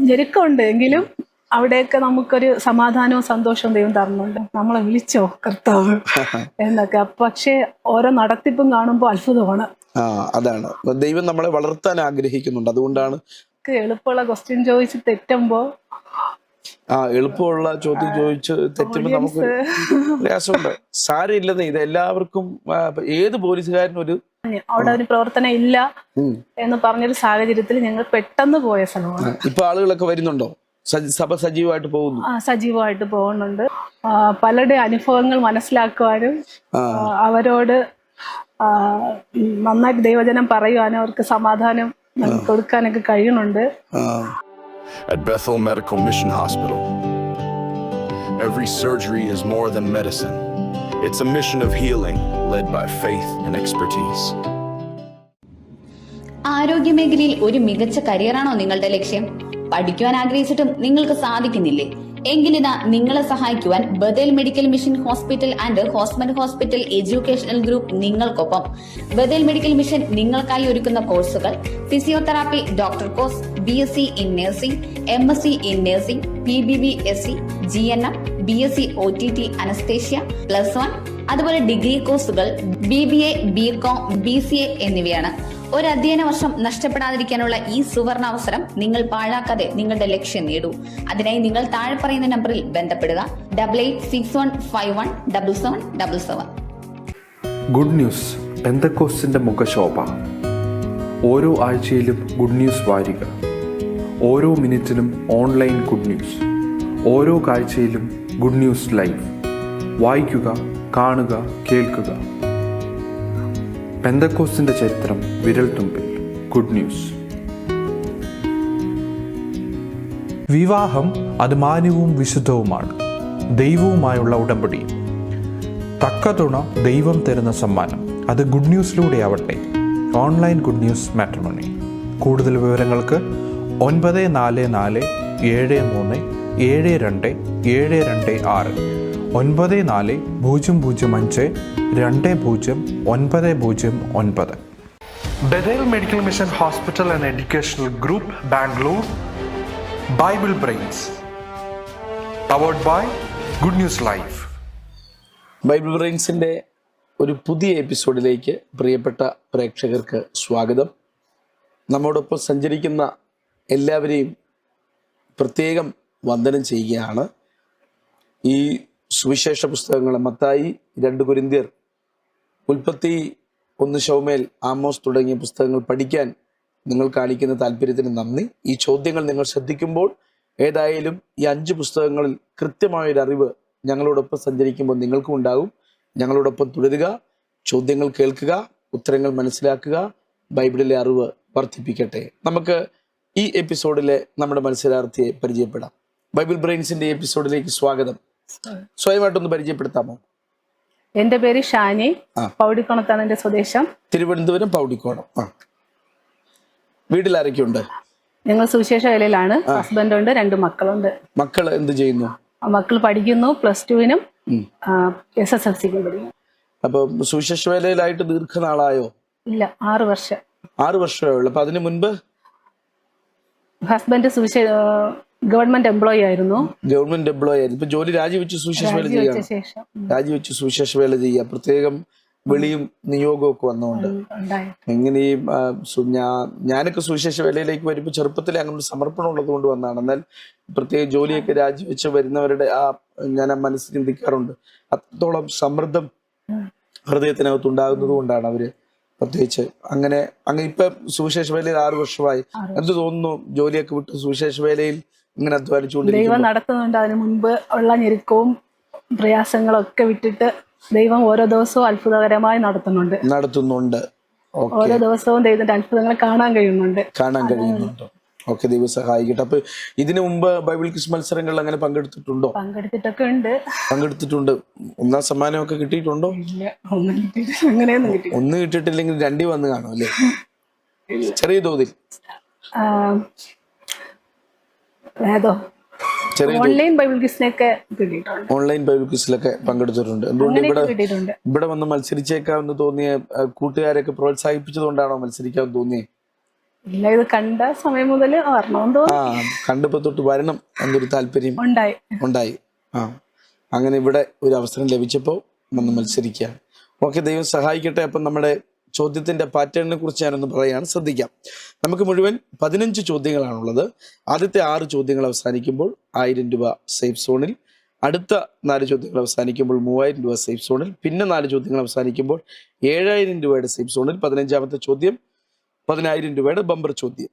ഞെരുക്കമുണ്ട് എങ്കിലും അവിടെയൊക്കെ നമുക്കൊരു സമാധാനവും സന്തോഷവും ദൈവം തരുന്നുണ്ട്. നമ്മളെ വിളിച്ചോ കർത്താവ് എന്നൊക്കെ. പക്ഷെ ഓരോ നടത്തിപ്പും കാണുമ്പോൾ അത്ഭുതമാണ്. അതാണ് ദൈവം നമ്മളെ വളർത്താൻ ആഗ്രഹിക്കുന്നുണ്ട്. അതുകൊണ്ടാണ് എളുപ്പമുള്ള ക്വസ്റ്റ്യൻ ചോദിച്ച് തെറ്റുമ്പോ എളുപ്പമുള്ള ചോദ്യം ചോദിച്ച് തെറ്റുമ്പോൾ നമുക്ക് പ്രയാസമുണ്ട്. സാരമില്ലെന്ന് ഇത് എല്ലാവർക്കും ഏത് പോലീസുകാരനും അവിടെ ഒരു പ്രവർത്തനം ഇല്ല എന്ന് പറഞ്ഞൊരു സാഹചര്യത്തിൽ ഞങ്ങൾ പെട്ടെന്ന് പോയ സ്ഥലമാണ്. ഇപ്പൊ ആളുകളൊക്കെ വരുന്നുണ്ടോ? സഭ സജീവമായിട്ട് പോകുന്നു? സജീവമായിട്ട് പോകുന്നുണ്ട്. പലരുടെ അനുഭവങ്ങൾ മനസ്സിലാക്കുവാനും അവരോട് നന്നായിട്ട് ദൈവജനം പറയുവാനും അവർക്ക് സമാധാനം കൊടുക്കാനൊക്കെ കഴിയുന്നുണ്ട്. At Bethel Medical Mission Hospital, every surgery is more than medicine. It's a mission of healing led by faith and expertise. ആരോഗ്യമേഖലയിൽ ഒരു മികച്ച കരിയറാണോ നിങ്ങളുടെ ലക്ഷ്യം? പഠിക്കുവാൻ ആഗ്രഹിച്ചിട്ടും നിങ്ങൾക്ക് സാധിക്കുന്നില്ലേ? എങ്കിലിതാ നിങ്ങളെ സഹായിക്കുവാൻ Bethel medical mission hospital and Hosmat hospital educational group നിങ്ങൾക്കൊപ്പം. ബഥേൽ മെഡിക്കൽ മിഷൻ നിങ്ങൾക്കായി ഒരുക്കുന്ന കോഴ്സുകൾ: physiotherapy doctor course, BSc in nursing, MSc in nursing, PBBSc, GNM, BSc OTT anaesthesia +1, അതുപോലെ ഡിഗ്രി കോഴ്സുകൾ BBA, BCom, BCA എന്നിവയാണ്. ഒരു അധ്യയന വർഷം നഷ്ടപ്പെടാതിരിക്കാനുള്ള ഈ സുവർണ അവസരം നിങ്ങൾ പാഴാക്കാതെ നിങ്ങളുടെ ലക്ഷ്യം നേടൂ. അതിനായി നിങ്ങൾ താഴെ പറയുന്ന നമ്പറിൽ ബന്ധപ്പെടുക: 8861517777. ഗുഡ് ന്യൂസ് പെന്തക്കോസ്റ്റിന്റെ മുഖശോഭ. ഓരോ ആഴ്ചയിലും ഗുഡ് ന്യൂസ് വാരിക, ഓരോ മിനിറ്റിലും ഓൺലൈൻ ഗുഡ് ന്യൂസ്, ഓരോ കാഴ്ചയിലും ഗുഡ് ന്യൂസ് ലൈവ്. വായിക്കുക, കാണുക, കേൾക്കുക. പെന്തക്കോസ്റ്റിന്റെ ചരിത്രം വിരൽത്തുമ്പിൽ. Good news. വിവാഹം അത് മാന്യവും വിശുദ്ധവുമാണ്, ദൈവവുമായുള്ള ഉടമ്പടി. തക്ക തുണ ദൈവം തരുന്ന സമ്മാനം. അത് ഗുഡ് ന്യൂസിലൂടെ ആവട്ടെ. Online good news matrimony. കൂടുതൽ വിവരങ്ങൾക്ക് 9473737226 9400520909. Bethel Medical Mission Hospital and Educational Group, Bangalore. Bible Brains. Powered by Good News Live. Bible ബ്രെയിൻസിന്റെ ഒരു പുതിയ എപ്പിസോഡിലേക്ക് പ്രിയപ്പെട്ട പ്രേക്ഷകർക്ക് സ്വാഗതം. നമ്മോടൊപ്പം സഞ്ചരിക്കുന്ന എല്ലാവരെയും പ്രത്യേകം വന്ദനം ചെയ്യുകയാണ്. ഈ സുവിശേഷ പുസ്തകങ്ങൾ മത്തായി, 2 കൊരിന്ത്യർ, ഉൽപ്പത്തി, 1 ശമൂവേൽ, ആമോസ് തുടങ്ങിയ പുസ്തകങ്ങൾ പഠിക്കാൻ നിങ്ങൾ കാണിക്കുന്ന താല്പര്യത്തിന് നന്ദി. ഈ ചോദ്യങ്ങൾ നിങ്ങൾ ശ്രദ്ധിക്കുമ്പോൾ ഏതായാലും ഈ 5 പുസ്തകങ്ങളിൽ കൃത്യമായൊരു അറിവ് ഞങ്ങളോടൊപ്പം സഞ്ചരിക്കുമ്പോൾ നിങ്ങൾക്കും ഉണ്ടാകും. ഞങ്ങളോടൊപ്പം തുടരുക, ചോദ്യങ്ങൾ കേൾക്കുക, ഉത്തരങ്ങൾ മനസ്സിലാക്കുക. ബൈബിളിലെ അറിവ് വർദ്ധിപ്പിക്കട്ടെ. നമുക്ക് ഈ എപ്പിസോഡിലെ നമ്മുടെ മത്സരാർത്ഥിയെ പരിചയപ്പെടാം. ബൈബിൾ ബ്രെയിൻസിന്റെ എപ്പിസോഡിലേക്ക് സ്വാഗതം. സ്വയമായിട്ടൊന്ന് പരിചയപ്പെടുത്താമോ? എന്റെ പേര് ഷാനി, പൗടിക്കോണത്താണ് എന്റെ സ്വദേശം. തിരുവനന്തപുരം പൗടിക്കോണം. വീട്ടിൽ ആരൊക്കെയുണ്ട്? ഞങ്ങൾ സുവിശേഷ വേലയിലാണ്. ഹസ്ബൻഡ് ഉണ്ട്, 2 മക്കളുണ്ട്. മക്കൾ എന്ത് ചെയ്യുന്നു? മക്കൾ പഠിക്കുന്നു, +2-നും SSLC-ക്കും പഠിക്കുന്നു. അപ്പൊ സുവിശേഷ വേലയിലായിട്ട് ദീർഘനാളായോ? ഇല്ല, 6 വർഷം. 6 വർഷമേ ഉള്ളൂ. അപ്പൊ അതിനു മുൻപ് ഹസ്ബൻഡ് ഗവൺമെന്റ് എംപ്ലോയി ആയിരുന്നു. ഗവൺമെന്റ് എംപ്ലോയി ആയിരുന്നു. ഇപ്പൊ ജോലി രാജിവെച്ച് സുവിശേഷ വേല ചെയ്യാം. രാജിവെച്ച് സുവിശേഷ വേല ചെയ്യാം. പ്രത്യേകം വിളിയും നിയോഗവും ഒക്കെ വന്നുകൊണ്ട് എങ്ങനെയും ഞാനൊക്കെ സുവിശേഷ വേലയിലേക്ക് വരുമ്പോൾ ചെറുപ്പത്തിലെ അങ്ങനെ സമർപ്പണം ഉള്ളത് കൊണ്ട് വന്നതാണ്. എന്നാൽ പ്രത്യേക ജോലിയൊക്കെ രാജിവെച്ച് വരുന്നവരുടെ ഞാൻ മനസ്സിൽ ചിന്തിക്കാറുണ്ട്. അത്രത്തോളം സമ്മർദ്ദം ഹൃദയത്തിനകത്ത് ഉണ്ടാകുന്നത് കൊണ്ടാണ് അവര് പ്രത്യേകിച്ച് അങ്ങനെ ഇപ്പൊ സുവിശേഷ വേലയിൽ 6 വർഷമായി. എന്ത് തോന്നുന്നു? ജോലിയൊക്കെ വിട്ട് സുവിശേഷ വേലയിൽ ഇങ്ങനെ അധ്വാനിച്ചുകൊണ്ടിരിക്കും. ദൈവം നടത്തുന്നുണ്ട്. അതിനു മുൻപ് ഉള്ള ഞെരുക്കവും പ്രയാസങ്ങളൊക്കെ വിട്ടിട്ട് ദൈവം ഓരോ ദിവസവും അത്ഭുതകരമായി നടത്തുന്നുണ്ട്. ഓരോ ദിവസവും ദൈവത്തിന്റെ അത്ഭുതങ്ങൾ കാണാൻ കഴിയുന്നുണ്ട്. ഓക്കെ, ദൈവം സഹായിക്കട്ടെ. അപ്പൊ ഇതിനു മുമ്പ് ബൈബിൾ ക്വിസ് മത്സരങ്ങളിൽ അങ്ങനെ പങ്കെടുത്തിട്ടുണ്ടോ? പങ്കെടുത്തിട്ടുണ്ട്. 1ാം സമ്മാനമൊക്കെ കിട്ടിയിട്ടുണ്ടോ? ഒന്ന് കിട്ടിയിട്ടില്ലെങ്കിൽ 2 വന്ന് കാണും അല്ലേ? ചെറിയ തോതിൽ ഓൺലൈൻ ബൈബിൾ ക്വിസിലൊക്കെ പങ്കെടുത്തിട്ടുണ്ട്. എന്തുകൊണ്ട് ഇവിടെ വന്ന് മത്സരിച്ചേക്കാമെന്ന് തോന്നിയ കൂട്ടുകാരൊക്കെ പ്രോത്സാഹിപ്പിച്ചതുകൊണ്ടാണോ മത്സരിക്കാൻ തോന്നിയേ? ഇല്ല, ഇത് കണ്ട സമയം മുതൽ വരണമെന്ന് ആ തോന്നി. കണ്ടപ്പോ തൊട്ട് വരണം എന്നൊരു താല്പര്യം ഉണ്ടായി. ഉണ്ടായി. അങ്ങനെ ഇവിടെ ഒരു അവസരം ലഭിച്ചപ്പോൾ വന്ന് മത്സരിക്കുകയാണ്. ഓക്കെ, ദൈവം സഹായിക്കട്ടെ. അപ്പം നമ്മുടെ ചോദ്യത്തിന്റെ പാറ്റേണിനെ കുറിച്ച് ഞാനൊന്ന് പറയാൻ ശ്രദ്ധിക്കാം. നമുക്ക് മുഴുവൻ 15 ചോദ്യങ്ങളാണുള്ളത്. ആദ്യത്തെ 6 ചോദ്യങ്ങൾ അവസാനിക്കുമ്പോൾ 1000 രൂപ സേഫ് സോണിൽ, അടുത്ത 4 ചോദ്യങ്ങൾ അവസാനിക്കുമ്പോൾ 3000 രൂപ സേഫ് സോണിൽ, പിന്നെ 4 ചോദ്യങ്ങൾ അവസാനിക്കുമ്പോൾ 7000 രൂപയുടെ സേഫ് സോണിൽ, 15ാമത്തെ ചോദ്യം 10000 രൂപയുടെ ബമ്പർ ചോദ്യം.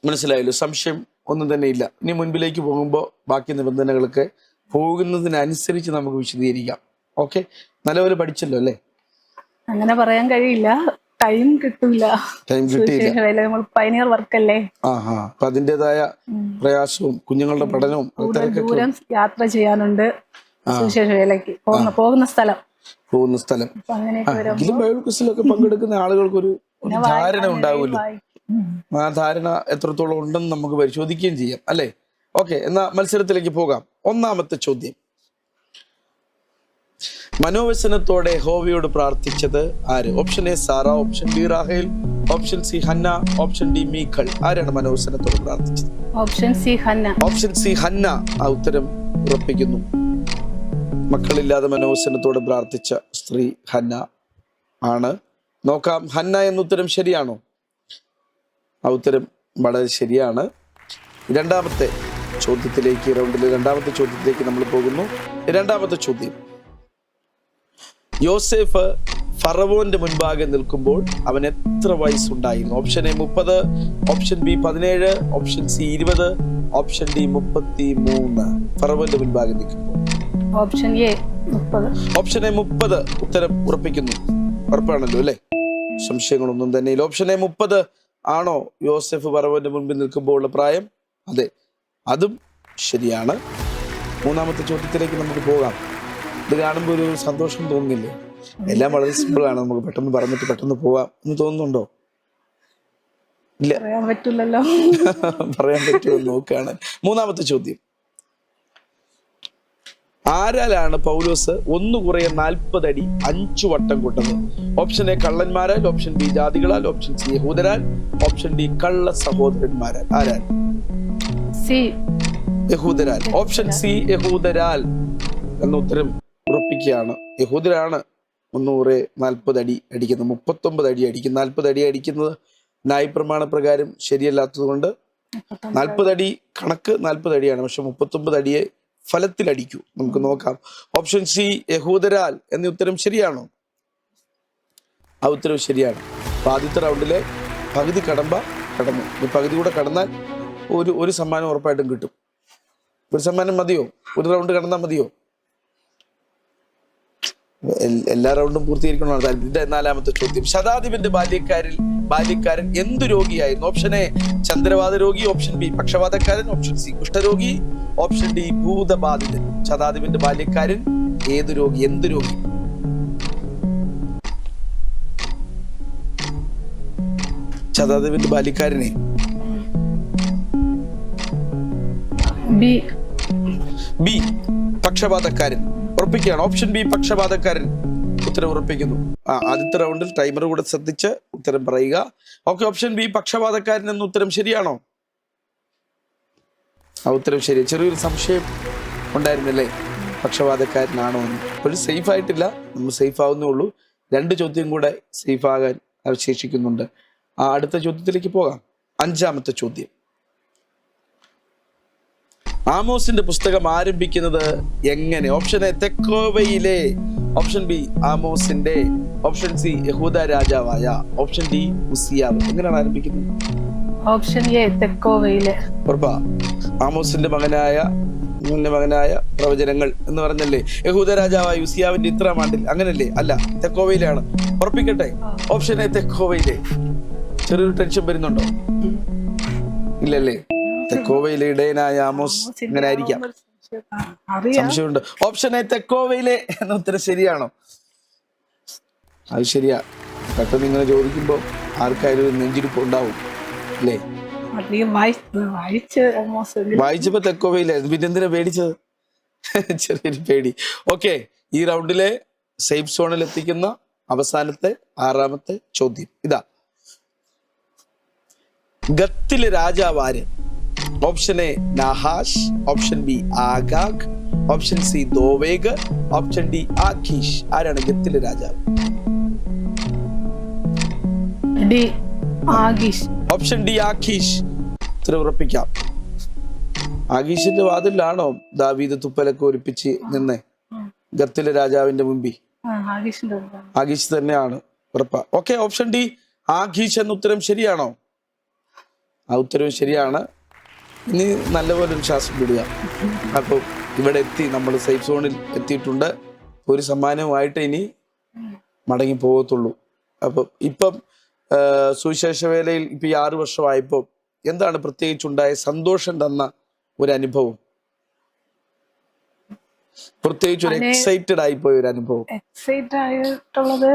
മനസ്സിലായല്ലോ? സംശയം ഒന്നും തന്നെ ഇല്ല. ഇനി മുൻപിലേക്ക് പോകുമ്പോൾ ബാക്കി നിബന്ധനകളൊക്കെ പോകുന്നതിനനുസരിച്ച് നമുക്ക് വിശദീകരിക്കാം. ഓക്കെ, നല്ലപോലെ പഠിച്ചല്ലോ അല്ലേ? അങ്ങനെ പറയാൻ കഴിയില്ല, ടൈം കിട്ടില്ല. നമ്മൾ പൈനിയർ വർക്കല്ലേ. അപ്പൊ അതിൻ്റെതായ പ്രയാസവും കുഞ്ഞുങ്ങളുടെ പഠനവും ദൂരം യാത്ര ചെയ്യാനുണ്ട്. സുവിശേഷ വേലയ്ക്ക് പോകുന്ന സ്ഥലം എങ്കിലും ബൈബിൾ ക്വിസിലൊക്കെ പങ്കെടുക്കുന്ന ആളുകൾക്കൊരു ധാരണ ഉണ്ടാവുമല്ലോ. ആ ധാരണ എത്രത്തോളം ഉണ്ടെന്ന് നമുക്ക് പരിശോധിക്കുകയും ചെയ്യാം അല്ലേ? ഓക്കെ, എന്നാ മത്സരത്തിലേക്ക് പോകാം. ഒന്നാമത്തെ ചോദ്യം: മനോവ്യസനത്തോടെ യഹോവയോട് പ്രാർത്ഥിച്ചത് ആര്? ഓപ്ഷൻ എ സാറ, ഓപ്ഷൻ ബി റാഹേൽ, ഓപ്ഷൻ സി ഹന്ന, ഓപ്ഷൻ ഡി മീഖൾ. ആരാണ് മനോവ്യസനത്തോടെ പ്രാർത്ഥിച്ചത്? ഓപ്ഷൻ സി ഹന്ന. ഓപ്ഷൻ സി ഹന്ന. ആ ഉത്തരം ഉറപ്പിക്കുന്നു. മക്കളില്ലാതെ മനോവ്യസനത്തോടെ പ്രാർത്ഥിച്ച സ്ത്രീ ഹന്ന ആണ്. നോക്കാം, ഹന്ന എന്ന ഉത്തരം ശരിയാണോ? ആ ഉത്തരം വളരെ ശരിയാണ്. രണ്ടാമത്തെ ചോദ്യത്തിലേക്ക്, റൗണ്ടിലെ രണ്ടാമത്തെ ചോദ്യത്തിലേക്ക് നമ്മൾ പോകുന്നു. രണ്ടാമത്തെ ചോദ്യം: യോസേഫ് ഫറവോന്റെ മുൻപാകെ നിൽക്കുമ്പോൾ അവൻ എത്ര വയസ്സുണ്ടായിരുന്നു? Option A 30, option B 17, option C 20, option D 33. ഫറവോന്റെ മുൻപാകെ നിൽക്കുമ്പോൾ ഓപ്ഷൻ എ 30. ഓപ്ഷൻ എ 30 ഉത്തരം ഉറപ്പിക്കുന്നു. ഉറപ്പാണല്ലോ അല്ലെ? സംശയങ്ങളൊന്നും തന്നെ ഇല്ല. ഓപ്ഷൻ എ 30 ആണോ യോസെഫ് ഫറവോന്റെ മുൻപിൽ നിൽക്കുമ്പോൾ ഉള്ള പ്രായം? അതെ, അതും ശരിയാണ്. മൂന്നാമത്തെ ചോദ്യത്തിലേക്ക് നമുക്ക് പോകാം. ഇത് കാണുമ്പോൾ ഒരു സന്തോഷം തോന്നുന്നില്ലേ? എല്ലാം വളരെ സിമ്പിൾ ആണ്. നമുക്ക് പെട്ടെന്ന് പറഞ്ഞിട്ട് പെട്ടെന്ന് പോവാം എന്ന് തോന്നുന്നുണ്ടോ? ഇല്ല, പറയാൻ പറ്റില്ലല്ലോ. പറയാൻ പറ്റുമോ നോക്കുകയാണ്. മൂന്നാമത്തെ ചോദ്യം: ആരാലാണ് പൗലോസ് 1 കുറയെ 40 അടി 5 വട്ടം കൊണ്ടത്? ഓപ്ഷൻ എ കള്ളന്മാരാൽ, ഓപ്ഷൻ ബി ജാതികളാൽ, ഓപ്ഷൻ സി യഹൂദരാൽ, ഓപ്ഷൻ ഡി കള്ള സഹോദരന്മാരാൽ. ആരാൽ? സി യഹൂദരാൽ. ഓപ്ഷൻ സി യഹൂദരാൽ എന്ന ഉത്തരം ഉറപ്പിക്കുകയാണ്. യഹൂദരാണ് 140 അടി അടിക്കുന്നത്, 39 അടി അടിക്കും. 40 അടി അടിക്കുന്നത് ന്യായപ്രമാണ പ്രകാരം ശരിയല്ലാത്തത് കൊണ്ട് 40 അടി കണക്ക് 40 അടിയാണ്, പക്ഷെ 39 അടിയെ ഫലത്തിൽ അടിക്കൂ. നമുക്ക് നോക്കാം. ഓപ്ഷൻ സി യഹൂദരാൽ എന്ന ഉത്തരം ശരിയാണോ? ആ ഉത്തരവ് ശരിയാണ്. അപ്പൊ ആദ്യത്തെ റൗണ്ടിലെ പകുതി കടന്നു. ഈ പകുതി കൂടെ കടന്നാൽ ഒരു സമ്മാനം ഉറപ്പായിട്ടും കിട്ടും. ഒരു സമ്മാനം മതിയോ? ഒരു റൗണ്ട് കടന്നാൽ മതിയോ? എല്ലാ റൗണ്ടും പൂർത്തീകരിക്കണമെന്നാണ് താല്പര്യം. നാലാമത്തെ ചോദ്യം: ശതാധിപന്റെ ബാല്യക്കാരൻ എന്തു രോഗിയായിരുന്നു? ഓപ്ഷൻ എ ചന്ദ്രവാത രോഗി, ഓപ്ഷൻ ബി പക്ഷവാതക്കാരൻ, ഓപ്ഷൻ സി കുഷ്ഠരോഗി, ഓപ്ഷൻ ഡി ഭൂതബാധിതൻ. ശതാധിപന്റെ ബാല്യക്കാരൻ എന്തു രോഗി? ശതാധിപന്റെ ബാല്യക്കാരനെ ബി പക്ഷപാതക്കാരൻ. ഉറപ്പിക്കുകയാണ്. ഓപ്ഷൻ ബി പക്ഷപാതക്കാരൻ. ഉത്തരം ഉറപ്പിക്കുന്നു. ആദ്യത്തെ റൗണ്ടിൽ ടൈമർ കൂടെ ശ്രദ്ധിച്ച് ഉത്തരം പറയുക. ഓക്കെ, ഓപ്ഷൻ ബി പക്ഷപാതക്കാരൻ എന്ന ഉത്തരം ശരിയാണോ? ആ ഉത്തരം ശരി. ചെറിയൊരു സംശയം ഉണ്ടായിരുന്നല്ലേ, പക്ഷപാതക്കാരനാണോ എന്ന്. ഇപ്പോഴും സേഫ് ആയിട്ടില്ല, നമ്മൾ സേഫ് ആവുന്നേ ഉള്ളൂ. 2 ചോദ്യം കൂടെ സേഫ് ആകാൻ അവശേഷിക്കുന്നുണ്ട്. അടുത്ത ചോദ്യത്തിലേക്ക് പോകാം. 5ാമത്തെ ചോദ്യം: ആമോസിന്റെ പുസ്തകം ആരംഭിക്കുന്നത് എങ്ങനെ? ഓപ്ഷൻ എ തെക്കോവയിലെ, ഓപ്ഷൻ ബി ആമോസിന്റെ, ഓപ്ഷൻ സി യഹൂദ രാജാവായ, ഓപ്ഷൻ ഡി ഉസിയാവ്. എങ്ങനെയാണ് ആരംഭിക്കുന്നത്? ഓപ്ഷൻ എ തെക്കോവയിലെ. ഉറപ്പാ? ആമോസിന്റെ മകനായ പ്രവചനങ്ങൾ എന്ന് പറഞ്ഞല്ലേ യഹൂദ രാജാവായ ഉസിയാവിന്റെ 3-ാം ആണ്ടിൽ, അങ്ങനല്ലേ? അല്ല, തെക്കോവയിലാണ്. ഉറപ്പിക്കട്ടെ? Option A തെക്കോവയിലെ. ചെറിയൊരു ടെൻഷൻ വരുന്നുണ്ടോ? ഇല്ലല്ലേ? തെക്കോവയിലെ ഇടയനായ ആമോസ് ഇങ്ങനെ ആയിരിക്കാം. സംശയമുണ്ട്. ഓപ്ഷൻ എ തെക്കോവയിലെ എന്ന ഉത്തരം ശരിയാണോ? അത് ശരിയാ. പെട്ടെന്ന് ഇങ്ങനെ ചോദിക്കുമ്പോ ആർക്കായാലും ഒരു നെഞ്ചിരിപ്പ് ഉണ്ടാവും അല്ലേ? വായിച്ചപ്പോ തെക്കോവയിലായിരുന്നു, പിന്നെ എന്തിനാ പേടിച്ചത്? ചെറിയൊരു പേടി. ഓക്കെ, ഈ റൗണ്ടിലെ സേഫ് സോണിൽ എത്തിക്കുന്ന അവസാനത്തെ 6ാമത്തെ ചോദ്യം ഇതാ: ഗത്തിലെ രാജാവ് ആര്? ഓപ്ഷൻ എ നഹാഷ്, ഓപ്ഷൻ ബി ആഗാഗ്, ഓപ്ഷൻ സി ദോവേഗ്, ഓപ്ഷൻ ഡി ആഖീഷ്. ആരാണ് ഗത്തിലെ രാജാവ്? ഡി ആഖീഷ്. ഓപ്ഷൻ ഡി ആഖീഷ്. ഉത്തരം ഉറപ്പിക്കാം. ആഖീഷിന്റെ വാതിലാണോ ദാവീദ് തുപ്പലൊക്കെ ഒലിപ്പിച്ച് നിന്ന് ഗത്തിലെ രാജാവിന്റെ മുമ്പിൽ? ആഖീഷ് തന്നെയാണ്. ഉറപ്പാ? ഓക്കെ, ഓപ്ഷൻ ഡി ആഖീഷ് എന്ന ഉത്തരം ശരിയാണോ? ആ ഉത്തരവും ശരിയാണ്. ഇനി നല്ലപോലെ ഒരു ശ്വാസം വിടുക. അപ്പോൾ ഇവിടെ എത്തി, നമ്മൾ സേഫ് സോണിൽ എത്തിയിട്ടുണ്ട്. ഒരു സമ്മാനവുമായിട്ട് ഇനി മടങ്ങി പോകത്തുള്ളൂ. അപ്പം ഇപ്പം സുവിശേഷ വേലയിൽ ഇപ്പം ഈ 6 വർഷമായപ്പോൾ എന്താണ് പ്രത്യേകിച്ചുണ്ടായ സന്തോഷം തന്ന ഒരു അനുഭവം? പ്രത്യേകിച്ച് ഒരു എക്സൈറ്റഡ് ആയിപ്പോയ ഒരു അനുഭവം? എക്സൈറ്റഡ് ആയിട്ടുള്ളത്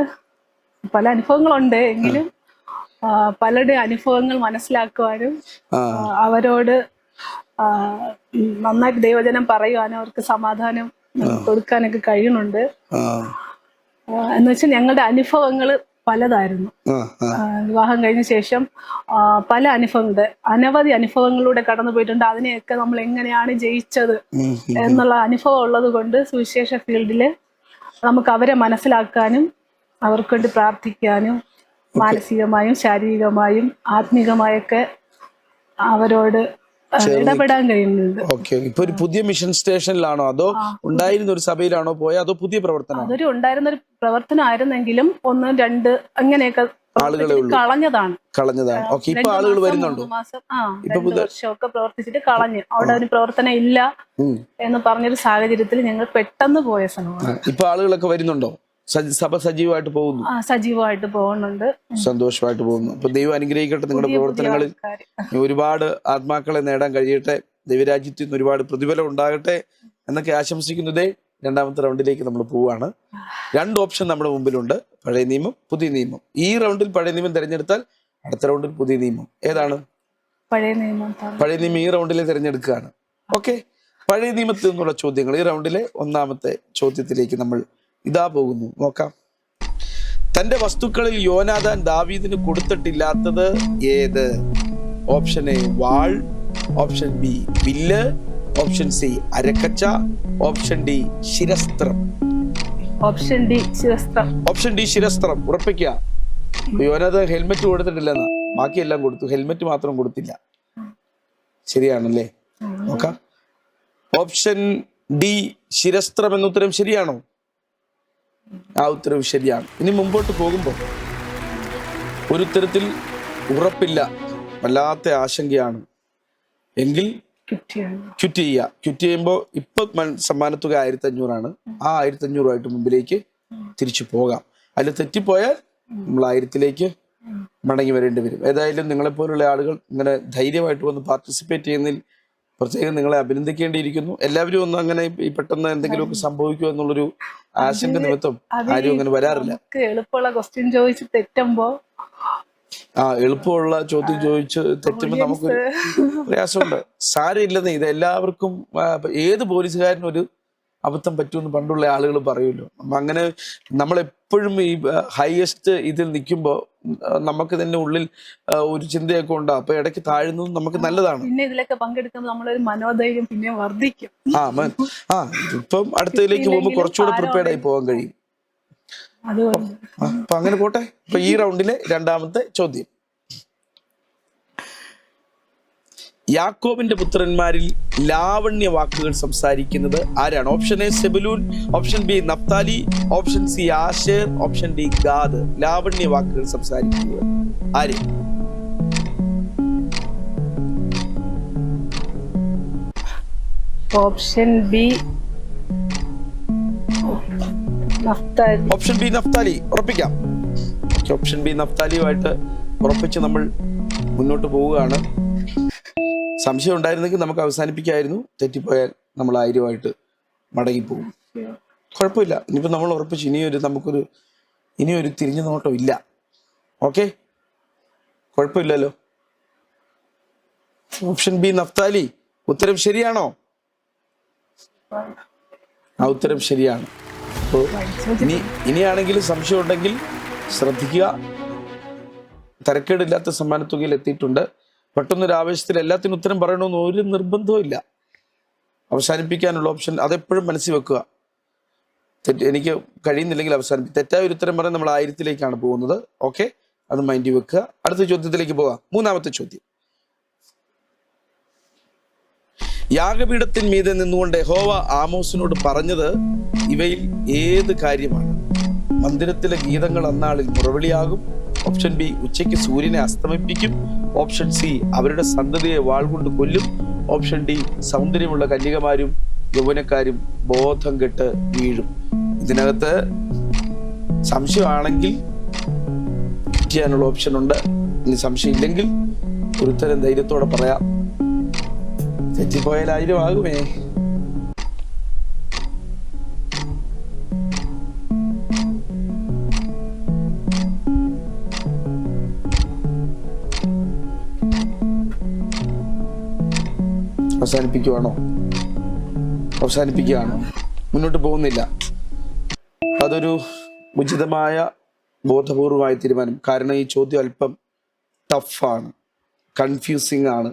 പല അനുഭവങ്ങളുണ്ട്, എങ്കിലും പലരുടെ അനുഭവങ്ങൾ മനസ്സിലാക്കുവാനും അവരോട് നന്നായിട്ട് ദൈവജനം പറയുവാനും അവർക്ക് സമാധാനം കൊടുക്കാനൊക്കെ കഴിയുന്നുണ്ട്. എന്ന് വെച്ചാൽ ഞങ്ങളുടെ അനുഭവങ്ങൾ പലതായിരുന്നു. വിവാഹം കഴിഞ്ഞ ശേഷം പല അനുഭവങ്ങളുടെ അനവധി അനുഭവങ്ങളിലൂടെ കടന്നു പോയിട്ടുണ്ട്. അതിനെയൊക്കെ നമ്മൾ എങ്ങനെയാണ് ജയിച്ചത് എന്നുള്ള അനുഭവം ഉള്ളത് കൊണ്ട് സുവിശേഷ ഫീൽഡില് നമുക്ക് അവരെ മനസ്സിലാക്കാനും അവർക്ക് വേണ്ടി പ്രാർത്ഥിക്കാനും മാനസികമായും ശാരീരികമായും ആത്മീകമായൊക്കെ അവരോട് ഇടപെടാൻ കഴിയുന്നുണ്ട്. ഓക്കെ, ഇപ്പൊ ഒരു പുതിയ മിഷൻ സ്റ്റേഷനിലാണോ അതോ ഉണ്ടായിരുന്ന ഒരു സഭയിലാണോ പോയ, അതോ പുതിയ പ്രവർത്തനം? അതൊരു ഉണ്ടായിരുന്ന ഒരു പ്രവർത്തനമായിരുന്നെങ്കിലും 1, 2 അങ്ങനെയൊക്കെ കളഞ്ഞതാണ്. ഓക്കെ, ഇപ്പൊ ആളുകൾ വരുന്നുണ്ടോ? 2 വർഷമൊക്കെ പ്രവർത്തിച്ചിട്ട് കളഞ്ഞു. അവിടെ ഒരു പ്രവർത്തനം ഇല്ല എന്ന് പറഞ്ഞൊരു സാഹചര്യത്തിൽ ഞങ്ങൾ പെട്ടെന്ന് പോയ സമയമാണ്. ഇപ്പൊ ആളുകളൊക്കെ വരുന്നുണ്ടോ? സഭ സജീവമായിട്ട് പോകുന്നു? സജീവമായിട്ട് പോകുന്നുണ്ട്, സന്തോഷമായിട്ട് പോകുന്നു. അപ്പൊ ദൈവം അനുഗ്രഹിക്കട്ടെ നിങ്ങളുടെ പ്രവർത്തനങ്ങളിൽ. ഒരുപാട് ആത്മാക്കളെ നേടാൻ കഴിയട്ടെ, ദൈവരാജ്യത്തിൽ നിന്ന് ഒരുപാട് പ്രതിഫലം ഉണ്ടാകട്ടെ എന്നൊക്കെ ആശംസിക്കുന്നതേ. 2ാമത്തെ റൗണ്ടിലേക്ക് നമ്മൾ പോവാണ്. 2 ഓപ്ഷൻ നമ്മുടെ മുമ്പിലുണ്ട്, പഴയ നിയമം, പുതിയ നിയമം. ഈ റൗണ്ടിൽ പഴയ നിയമം തിരഞ്ഞെടുത്താൽ അടുത്ത റൗണ്ടിൽ പുതിയ നിയമം. ഏതാണ്? പഴയ നിയമം. പഴയ നിയമം ഈ റൗണ്ടിലെ തിരഞ്ഞെടുക്കുകയാണ്. ഓക്കെ, പഴയ നിയമത്തിൽ നിന്നുള്ള ചോദ്യങ്ങൾ. ഈ റൗണ്ടിലെ 1ാമത്തെ ചോദ്യത്തിലേക്ക് നമ്മൾ ഇതാ പോകുന്നു, നോക്കാം. തന്റെ വസ്തുക്കളിൽ യോനാഥാൻ ദാവീദിന് കൊടുത്തിട്ടില്ലാത്തത് ഏത്? ഓപ്ഷൻ എ വാൾ, ഓപ്ഷൻ ബി വില്ല്, ഓപ്ഷൻ സി അരക്കച്ച, ഓപ്ഷൻ ഡി ശിരസ്ത്രം. ഓപ്ഷൻ ഡി ശിരസ്ത്രം. ഓപ്ഷൻ ഡി ശിരസ്ത്രം. ഉറപ്പിക്കുക. യോനാഥാൻ ഹെൽമെറ്റ് കൊടുത്തിട്ടില്ലെന്നാ, ബാക്കിയെല്ലാം കൊടുത്തു, ഹെൽമെറ്റ് മാത്രം കൊടുത്തില്ല. ശരിയാണല്ലേ? നോക്കാം. ഓപ്ഷൻ ഡി ശിരസ്ത്രം എന്ന ഉത്തരം ശരിയാണോ? ആ ഉത്തരവ് ശരിയാണ്. ഇനി മുമ്പോട്ട് പോകുമ്പോൾ ഒരു ഉത്തരത്തിൽ ഉറപ്പില്ല, വല്ലാത്ത ആശങ്കയാണ് എങ്കിൽ ക്വിറ്റ് ചെയ്യുക. ക്വിറ്റ് ചെയ്യുമ്പോൾ ഇപ്പൊ സമ്മാനത്തുക 1500 ആ 1500 മുമ്പിലേക്ക് തിരിച്ചു പോകാം. അതിൽ തെറ്റിപ്പോയാൽ നമ്മൾ 1000ലേക്ക് മടങ്ങി വരേണ്ടി വരും. ഏതായാലും നിങ്ങളെപ്പോലുള്ള ആളുകൾ ഇങ്ങനെ ധൈര്യമായിട്ട് വന്ന് പാർട്ടിസിപ്പേറ്റ് ചെയ്യുന്നതിൽ പ്രത്യേകം നിങ്ങളെ അഭിനന്ദിക്കേണ്ടിയിരിക്കുന്നു. എല്ലാവരും ഒന്നും അങ്ങനെ പെട്ടെന്ന് എന്തെങ്കിലുമൊക്കെ സംഭവിക്കുമോ എന്നുള്ളൊരു ആശങ്ക നിമിത്തം ആരും അങ്ങനെ വരാറില്ല. എളുപ്പമുള്ള ക്വസ്റ്റ്യൻ ചോദിച്ച് തെറ്റുമ്പോ എളുപ്പമുള്ള ചോദ്യം ചോദിച്ച് തെറ്റുമ്പോൾ നമുക്കൊരു പ്രയാസമുണ്ട്. സാരമില്ലെന്ന്, ഇത് എല്ലാവർക്കും, ഏത് പോലീസുകാരനും ഒരു അബദ്ധം പറ്റുമെന്ന് പണ്ടുള്ള ആളുകൾ പറയുമല്ലോ. അങ്ങനെ നമ്മളെപ്പോഴും ഈ ഹയസ്റ്റ് ഇതിൽ നിൽക്കുമ്പോൾ നമുക്ക് തന്നെ ഉള്ളിൽ ഒരു ചിന്തയൊക്കെ ഉണ്ടാവും. അപ്പൊ ഇടയ്ക്ക് താഴുന്നതും നമുക്ക് നല്ലതാണ്. പിന്നെ ഇതിലൊക്കെ പങ്കെടുക്കുമ്പോൾ നമ്മളൊരു മനോധൈര്യം പിന്നെ വർദ്ധിക്കും. ഇപ്പം അടുത്തതിലേക്ക് പോകുമ്പോൾ കുറച്ചുകൂടെ പ്രിപ്പയർഡ് ആയി പോകാൻ കഴിയും. അപ്പൊ അങ്ങനെ പോട്ടെ. ഇപ്പൊ ഈ റൗണ്ടിലെ 2ാമത്തെ ചോദ്യം. യാക്കോബിന്റെ പുത്രന്മാരിൽ ലാവണ്യ വാക്കുകൾ സംസാരിക്കുന്നത് ആരാണ്? ഓപ്ഷൻ എ സെബുലൂൻ, ഓപ്ഷൻ ബി നഫ്താലി, ഓപ്ഷൻ സി ആശേർ, ഓപ്ഷൻ ഡി ഗാദ്. ലാവണ്യ വാക്കുകൾ സംസാരിക്കുന്നത് ആര്? ഓപ്ഷൻ ബി നഫ്താലി. ഓപ്ഷൻ ബി നഫ്താലി. ഉറപ്പിക്കാം. ഓപ്ഷൻ ബി നഫ്താലിയുമായിട്ട് ഉറപ്പിച്ച് നമ്മൾ മുന്നോട്ട് പോവുകയാണ്. സംശയം ഉണ്ടായിരുന്നെങ്കിൽ നമുക്ക് അവസാനിപ്പിക്കായിരുന്നു. തെറ്റിപ്പോയാൽ നമ്മൾ 1000 മടങ്ങിപ്പോകും. കുഴപ്പമില്ല. ഇനിയിപ്പോൾ നമ്മൾ ഉറപ്പിച്ചു, ഇനിയൊരു തിരിഞ്ഞു നോട്ടം ഇല്ല. ഓക്കെ, കുഴപ്പമില്ലല്ലോ. ഓപ്ഷൻ ബി നഫ്താലി ഉത്തരം ശരിയാണോ? ആ ഉത്തരം ശരിയാണ്. അപ്പോൾ ഇനിയാണെങ്കിലും സംശയം ഉണ്ടെങ്കിൽ ശ്രദ്ധിക്കുക. തരക്കേടില്ലാത്ത സമ്മാനത്തുകയിൽ എത്തിയിട്ടുണ്ട്. പെട്ടെന്നൊരു ആവേശത്തിൽ എല്ലാത്തിനും ഉത്തരം പറയണമെന്ന് ഒരു നിർബന്ധവും ഇല്ല. അവസാനിപ്പിക്കാനുള്ള ഓപ്ഷൻ അതെപ്പോഴും മനസ്സിൽ വെക്കുക. എനിക്ക് കഴിയുന്നില്ലെങ്കിൽ അവസാനിപ്പിക്കും. തെറ്റായ ഒരു ഉത്തരം പറയാൻ നമ്മൾ 1000-ലേക്കാണ് പോകുന്നത്. ഓക്കെ, അത് മൈൻഡിൽ വെക്കുക. അടുത്ത ചോദ്യത്തിലേക്ക് പോകാം. 3-ാമത്തെ ചോദ്യം. യാഗപീഠത്തിൻ മീതെ നിന്നുകൊണ്ട് യഹോവ ആമോസിനോട് പറഞ്ഞത് ഇവയിൽ ഏത് കാര്യമാണ്? മന്ദിരത്തിലെ ഗീതങ്ങൾ അന്നാളിൽ മുറവിളിയാകും. ഓപ്ഷൻ ബി, ഉച്ചയ്ക്ക് സൂര്യനെ അസ്തമിപ്പിക്കും. ഓപ്ഷൻ സി, അവരുടെ സന്തതിയെ വാൾ കൊണ്ട് കൊല്ലും. ഓപ്ഷൻ ഡി, സൗന്ദര്യമുള്ള കന്യകമാരും യൗവനക്കാരും ബോധം കെട്ട് വീഴും. ഇതിനകത്ത് സംശയമാണെങ്കിൽ ചെയ്യാനുള്ള ഓപ്ഷൻ ഉണ്ട്. ഇനി സംശയം ഇല്ലെങ്കിൽ ഒരു ഉത്തരം ധൈര്യത്തോടെ പറയാം. തെറ്റിപ്പോയാൽ 1000 ആകുമേ. അവസാനിപ്പിക്കുകയാണോ? മുന്നോട്ട് പോകുന്നില്ല. അതൊരു ഉചിതമായ ബോധപൂർവമായ തീരുമാനം. കാരണം ഈ ചോദ്യം അല്പം ടഫാണ്, കൺഫ്യൂസിങ് ആണ്.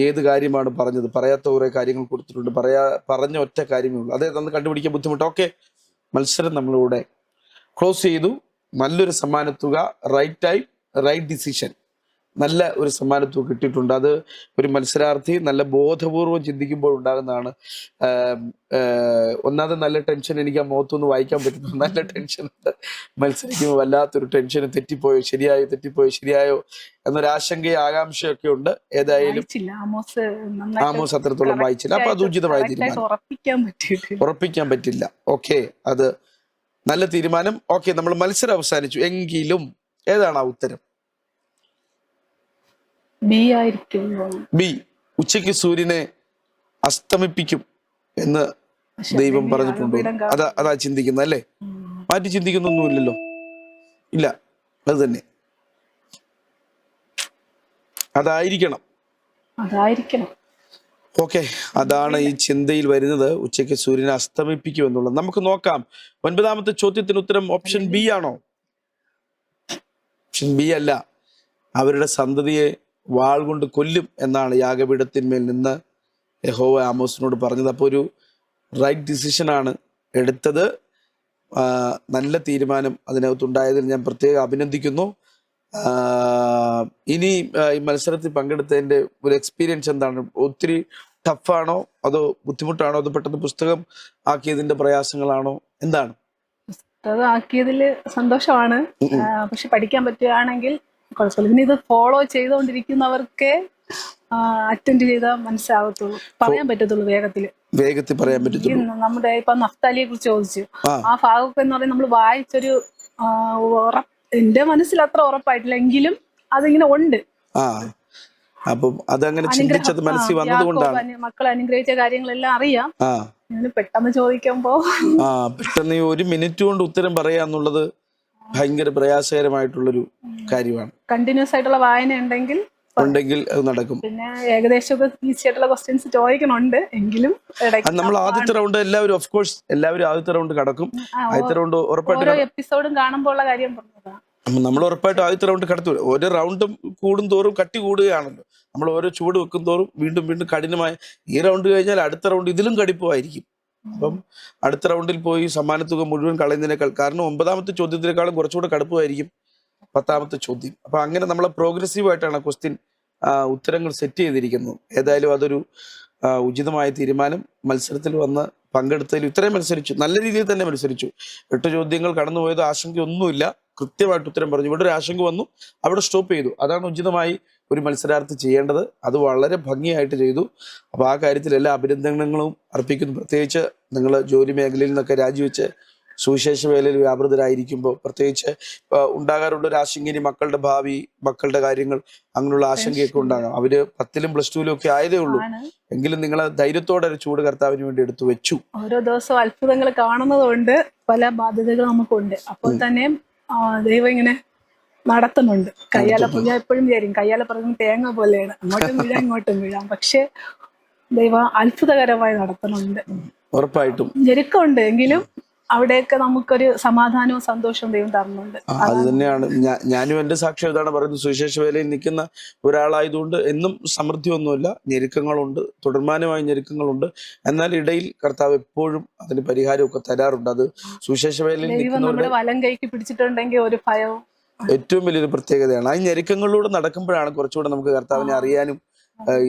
ഏത് കാര്യമാണ് പറഞ്ഞത്? പറയാത്ത കുറെ കാര്യങ്ങൾ കൊടുത്തിട്ടുണ്ട്. പറഞ്ഞ ഒറ്റ കാര്യമേ ഉള്ളൂ. അതേ തന്ന് കണ്ടുപിടിക്കാൻ ബുദ്ധിമുട്ട്. ഓക്കെ, മത്സരം നമ്മളിവിടെ ക്ലോസ് ചെയ്തു. നല്ലൊരു സമ്മാനത്തുക, റൈറ്റ് ടൈം, റൈറ്റ് ഡിസിഷൻ, നല്ല ഒരു സമ്മാനത്തുക കിട്ടിയിട്ടുണ്ട്. അത് ഒരു മത്സരാർത്ഥി നല്ല ബോധപൂർവം ചിന്തിക്കുമ്പോൾ ഉണ്ടാകുന്നതാണ്. ഒന്നാമത് നല്ല ടെൻഷൻ, എനിക്ക് ആ മുഖത്തൊന്ന് വായിക്കാൻ പറ്റുന്നു. നല്ല ടെൻഷൻ ഉണ്ട് മത്സരിക്കുമ്പോൾ. വല്ലാത്തൊരു ടെൻഷൻ. തെറ്റിപ്പോയോ ശരിയായോ എന്നൊരാശങ്കയും ആകാംക്ഷയൊക്കെ ഉണ്ട്. ഏതായാലും ആമോസ് അത്രത്തോളം വായിച്ചില്ല. അപ്പൊ അത് ഉചിതമായ തീരുമാനം. ഉറപ്പിക്കാൻ പറ്റില്ല. ഓക്കെ, അത് നല്ല തീരുമാനം. ഓക്കെ, നമ്മൾ മത്സരം അവസാനിച്ചു. എങ്കിലും ഏതാണ് ആ ഉത്തരം? ബി, ഉച്ചയ്ക്ക് സൂര്യനെ അസ്തമിപ്പിക്കും എന്ന് ദൈവം പറഞ്ഞിട്ടുണ്ടോ? അതാ ചിന്തിക്കുന്നത് അല്ലേ? മാറ്റി ചിന്തിക്കുന്നൊന്നുമില്ലല്ലോ. ഇല്ല, അത് തന്നെ അതായിരിക്കണം. ഓക്കെ, അതാണ് ഈ ചിന്തയിൽ വരുന്നത്. ഉച്ചയ്ക്ക് സൂര്യനെ അസ്തമിപ്പിക്കും എന്നുള്ളത്. നമുക്ക് നോക്കാം. 9-ാമത്തെ ചോദ്യത്തിന് ഉത്തരം ഓപ്ഷൻ ബി ആണോ? ഓപ്ഷൻ ബി അല്ല. അവരുടെ സന്തതിയെ വാൾ കൊണ്ട് കൊല്ലും എന്നാണ് യാഗപീഠത്തിന്മേൽ നിന്ന് യഹോവ ആമോസിനോട് പറഞ്ഞത്. അപ്പോൾ ഒരു റൈറ്റ് ഡിസിഷനാണ് എടുത്തത്. നല്ല തീരുമാനം അതിനകത്തുണ്ടായതിൽ ഞാൻ പ്രത്യേകം അഭിനന്ദിക്കുന്നു. ഇനി ഈ മത്സരത്തിൽ പങ്കെടുത്തതിൻ്റെ ഒരു എക്സ്പീരിയൻസ് എന്താണ്? ഒത്തിരി ടഫാണോ, അതോ ബുദ്ധിമുട്ടാണോ, അതോ പെട്ടെന്ന് പുസ്തകം ആക്കിയതിന്റെ പ്രയാസങ്ങളാണോ, എന്താണ്? പുസ്തകം ആക്കിയതിൽ സന്തോഷമാണ്. പക്ഷെ പഠിക്കാൻ പറ്റുകയാണെങ്കിൽ കുഴപ്പമില്ല. പിന്നെ ഇത് ഫോളോ ചെയ്തുകൊണ്ടിരിക്കുന്നവർക്ക് അറ്റൻഡ് ചെയ്താൽ മനസ്സിലാകത്തുള്ളൂ, പറയാൻ പറ്റത്തുള്ളൂ, വേഗത്തിൽ പറയാൻ പറ്റത്തുള്ളൂ. നമ്മുടെ ഇപ്പൊ നഫ്താലിയെ കുറിച്ച് ചോദിച്ചു. ആ ഭാഗമൊക്കെ എന്ന് പറയുന്നത് നമ്മൾ വായിച്ചൊരു എന്റെ മനസ്സിൽ അത്ര ഉറപ്പായിട്ടില്ല, എങ്കിലും അതിങ്ങനെ ഉണ്ട്. അപ്പം അതങ്ങനെ ചിന്തിച്ചത് മനസ്സിൽ വന്നതുകൊണ്ടാണ്. മക്കളെ അനുഗ്രഹിച്ച കാര്യങ്ങളെല്ലാം അറിയാം. പെട്ടെന്ന് ചോദിക്കുമ്പോ പെട്ടെന്ന് ഈ 1 മിനിറ്റ് കൊണ്ട് ഉത്തരം പറയാന്നുള്ളത് ഭയങ്കര പ്രയാസകരമായിട്ടുള്ളൊരു കാര്യമാണ്. കണ്ടിന്യൂസ് ആയിട്ടുള്ള വായന ഉണ്ടെങ്കിൽ അത് നടക്കും. പിന്നെ ഏകദേശം ഈസി ആയിട്ടുള്ള ക്വസ്റ്റ്യൻസ് ചോദിക്കണുണ്ട്. എങ്കിലും നമ്മൾ ആദ്യത്തെ റൗണ്ട് എല്ലാവരും ആദ്യത്തെ റൗണ്ട് കടക്കും. ആദ്യത്തെ റൗണ്ട് ഉറപ്പായിട്ടും എപ്പിസോഡും കാണുമ്പോൾ ഉള്ള കാര്യം പറഞ്ഞതാണ്. നമ്മൾ ഉറപ്പായിട്ടും ആദ്യത്തെ റൗണ്ട് കടത്തു. ഓരോ റൗണ്ടും കൂടുന്തോറും കട്ടി കൂടുകയാണല്ലോ. നമ്മൾ ഓരോ ചൂട് വെക്കും തോറും വീണ്ടും കഠിനമായ ഈ റൗണ്ട് കഴിഞ്ഞാൽ അടുത്ത റൗണ്ട് ഇതിലും കടുപ്പമായിരിക്കും. അപ്പം അടുത്ത റൗണ്ടിൽ പോയി സമ്മാനത്തുക മുഴുവൻ കളയുന്നതിനേക്കാൾ, കാരണം 9-ാമത്തെ ചോദ്യത്തിനേക്കാളും കുറച്ചുകൂടെ കടുപ്പമായിരിക്കും 10-ാമത്തെ ചോദ്യം. അപ്പൊ അങ്ങനെ നമ്മൾ പ്രോഗ്രസീവ് ആയിട്ടാണ് ക്വസ്റ്റ്യൻ ഉത്തരങ്ങൾ സെറ്റ് ചെയ്തിരിക്കുന്നത്. ഏതായാലും അതൊരു ഉചിതമായ തീരുമാനം. മത്സരത്തിൽ വന്ന് പങ്കെടുത്തതിൽ ഇത്രയും മത്സരിച്ചു, നല്ല രീതിയിൽ തന്നെ മത്സരിച്ചു. 8 ചോദ്യങ്ങൾ കടന്നുപോയത് ആശങ്കയൊന്നുമില്ല. കൃത്യമായിട്ട് ഉത്തരം പറഞ്ഞു. ഇവിടെ ഒരു ആശങ്ക വന്നു, അവിടെ സ്റ്റോപ്പ് ചെയ്തു. അതാണ് ഉചിതമായി ഒരു മത്സരാർത്ഥി ചെയ്യേണ്ടത്. അത് വളരെ ഭംഗിയായിട്ട് ചെയ്തു. അപ്പോൾ ആ കാര്യത്തിൽ എല്ലാ അഭിനന്ദനങ്ങളും അർപ്പിക്കുന്നു. പ്രത്യേകിച്ച് നിങ്ങൾ ജോലി മേഖലയിൽ നിന്നൊക്കെ രാജിവെച്ച് സുവിശേഷ വേലയിൽ വ്യാപൃതരായിരിക്കുമ്പോൾ പ്രത്യേകിച്ച് ഉണ്ടാകാറുള്ള ഒരു ആശങ്ക, ഇനി മക്കളുടെ ഭാവി, മക്കളുടെ കാര്യങ്ങൾ, അങ്ങനെയുള്ള ആശങ്കയൊക്കെ ഉണ്ടാകാം. അവര് 10-ലും +2-ലും ഒക്കെ ആയതേ ഉള്ളൂ. എങ്കിലും നിങ്ങൾ ധൈര്യത്തോടെ ഒരു ചൂട് കർത്താവിന് വേണ്ടി എടുത്തു വെച്ചു. ഓരോ ദിവസവും അത്ഭുതങ്ങൾ കാണുന്നതുകൊണ്ട് പല ബാധ്യതകൾ നമുക്കുണ്ട്. അപ്പോൾ തന്നെ ദൈവം ഇങ്ങനെ നടത്തുന്നുണ്ട്. ഞാൻ എപ്പോഴും വിചാരിക്കും കയ്യാലപ്പുറം തേങ്ങ പോലെയാണ്, അങ്ങോട്ടും വീഴാം ഇങ്ങോട്ടും വീഴാം. പക്ഷെ ദൈവം അത്ഭുതകരമായി നടത്തുന്നുണ്ട്. ഉറപ്പായിട്ടും ഞെരുക്കമുണ്ട്, എങ്കിലും അവിടെയൊക്കെ നമുക്കൊരു സമാധാനവും സന്തോഷവും ദൈവം തരുന്നുണ്ട്. അത് തന്നെയാണ് ഞാനും എൻ്റെ സാക്ഷ്യം ഇതാണ് പറയുന്നത്. സുവിശേഷ വേലയിൽ നിൽക്കുന്ന ഒരാളായതുകൊണ്ട് എന്നും സമൃദ്ധിയൊന്നുമില്ല, ഞെരുക്കങ്ങളുണ്ട്, തുടർമാനമായ ഞെരുക്കങ്ങളുണ്ട്. എന്നാൽ ഇടയിൽ കർത്താവ് എപ്പോഴും അതിന് പരിഹാരമൊക്കെ തരാറുണ്ട്. അത് സുവിശേഷ വേലയിൽ നിൽക്കുന്നവരുടെ വലം കൈക്ക് പിടിച്ചിട്ടുണ്ടെങ്കിൽ ഒരു ഭയവും ഏറ്റവും വലിയൊരു പ്രത്യേകതയാണ്. ആ ഞെരുക്കങ്ങളിലൂടെ നടക്കുമ്പോഴാണ് കുറച്ചുകൂടെ നമുക്ക് കർത്താവിനെ അറിയാനും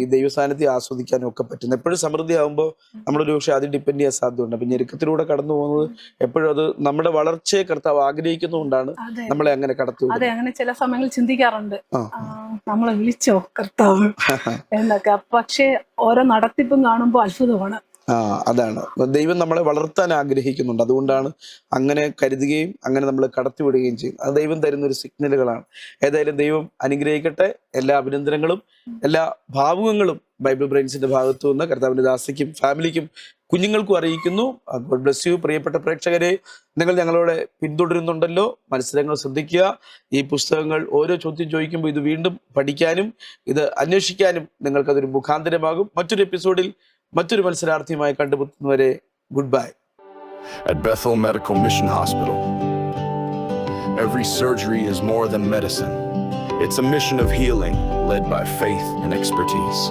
ഈ ദൈവസാന്നിധ്യം ആസ്വദിക്കാനും ഒക്കെ പറ്റുന്നത്. എപ്പോഴും സമൃദ്ധി ആകുമ്പോൾ നമ്മളൊരു പക്ഷേ അത് ഡിപ്പെൻഡ് ചെയ്യാൻ സാധ്യതയുണ്ട്. അപ്പൊ ഞെരുക്കത്തിലൂടെ കടന്നു പോകുന്നത് എപ്പോഴും അത് നമ്മുടെ വളർച്ചയെ കർത്താവ് ആഗ്രഹിക്കുന്നതുകൊണ്ടാണ് നമ്മളെ അങ്ങനെ കടത്തി. അതെ, അങ്ങനെ ചില സമയങ്ങളിൽ ചിന്തിക്കാറുണ്ട്, നമ്മളെ വിളിച്ചോ കർത്താവ് എന്നൊക്കെ. പക്ഷെ ഓരോ നടത്തിപ്പും കാണുമ്പോൾ അത്ഭുതമാണ്. അതാണ് ദൈവം നമ്മളെ വളർത്താൻ ആഗ്രഹിക്കുന്നുണ്ട്. അതുകൊണ്ടാണ് അങ്ങനെ കരുതുകയും അങ്ങനെ നമ്മൾ കടത്തിവിടുകയും ചെയ്യും. അത് ദൈവം തരുന്ന ഒരു സിഗ്നലുകളാണ്. ഏതായാലും ദൈവം അനുഗ്രഹിക്കട്ടെ. എല്ലാ അഭിനന്ദനങ്ങളും എല്ലാ ഭാവുകങ്ങളും ബൈബിൾ ബ്രെയിൻസിന്റെ ഭാഗത്തു നിന്ന് കർത്താവിന്റെ ദാസിക്കും ഫാമിലിക്കും കുഞ്ഞുങ്ങൾക്കും അറിയിക്കുന്നു. God bless you. പ്രിയപ്പെട്ട പ്രേക്ഷകരെ, നിങ്ങൾ ഞങ്ങളോട് പിന്തുടരുന്നുണ്ടല്ലോ. മത്സരങ്ങൾ ശ്രദ്ധിക്കുക. ഈ പുസ്തകങ്ങൾ ഓരോ ചോദ്യം ചോദിക്കുമ്പോൾ ഇത് വീണ്ടും പഠിക്കാനും ഇത് അന്വേഷിക്കാനും നിങ്ങൾക്കതൊരു മുഖാന്തരമാകും. മറ്റൊരു എപ്പിസോഡിൽ മറ്റൊരു മത്സരാർത്ഥിയുമായി കണ്ടുമുട്ടുന്നവരെ goodbye. At Bethel Medical Mission Hospital, every surgery is more than medicine. It's a mission of healing led by faith and expertise.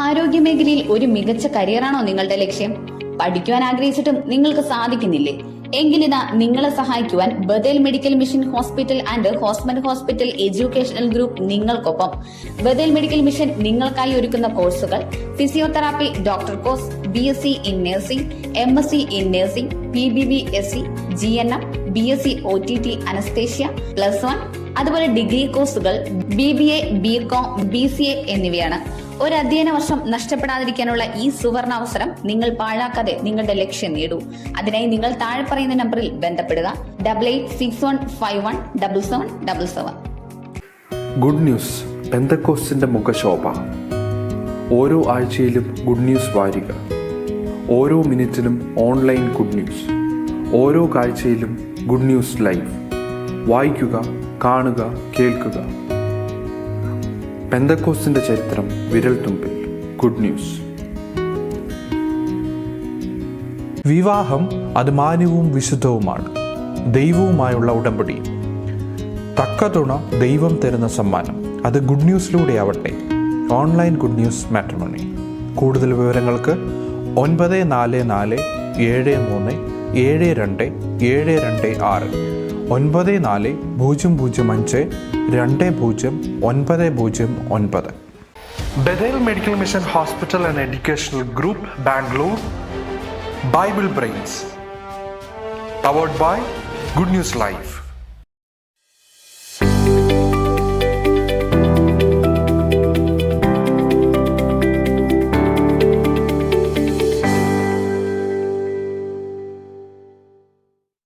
ആരോഗ്യമേഖലയിൽ ഒരു മികച്ച കരിയറാണോ നിങ്ങളുടെ ലക്ഷ്യം? പഠിക്കുവാൻ ആഗ്രഹിച്ചിട്ടും നിങ്ങൾക്ക് സാധിക്കുന്നില്ലേ? എങ്കിലിതാ നിങ്ങളെ സഹായിക്കുവാൻ Bethel medical mission hospital and Hosmat hospital educational group നിങ്ങൾക്കൊപ്പം. ബദേൽ മെഡിക്കൽ മിഷൻ നിങ്ങൾക്കായി ഒരുക്കുന്ന കോഴ്സുകൾ: physiotherapy doctor course, BSc in nursing, MSc in nursing, PBBSc, GNM, BSc OTT anaesthesia +1, അതുപോലെ ഡിഗ്രി കോഴ്സുകൾ BBA, BCom, BCA എന്നിവയാണ്. ഒരു അധ്യയന വർഷം നഷ്ടപ്പെടാതിരിക്കാനുള്ള ഈ സുവർണ അവസരം നിങ്ങൾ പാഴാക്കാതെ നിങ്ങളുടെ ലക്ഷ്യം നേടൂ. അതിനായി നിങ്ങൾ താഴെ പറയുന്ന നമ്പറിൽ ബന്ധപ്പെടുക: 8861517777. ഗുഡ് ന്യൂസ് പെന്തക്കോസ്റ്റിൻ്റെ മുഖശോഭ. ഓരോ ആഴ്ചയിലും ഗുഡ് ന്യൂസ് വാരിക, ഓരോ മിനിറ്റിലും ഓൺലൈൻ ഗുഡ് ന്യൂസ്, ഓരോ കാഴ്ചയിലും ഗുഡ് ന്യൂസ് ലൈവ്. വായിക്കുക, കാണുക, കേൾക്കുക. പെന്തക്കോസ്റ്റിൻ്റെ ചരിത്രം വിരൽത്തുമ്പിൽ. Good news. വിവാഹം അത് മാന്യവും വിശുദ്ധവുമാണ്, ദൈവവുമായുള്ള ഉടമ്പടി. തക്ക തുണ ദൈവം തരുന്ന സമ്മാനം. അത് ഗുഡ് ന്യൂസിലൂടെ ആവട്ടെ. Online good news matrimony. കൂടുതൽ വിവരങ്ങൾക്ക് 9473737226 9400520909. Bethel Medical Mission Hospital and Educational Group, Bangalore. Bible Brains. Powered by Good News Live.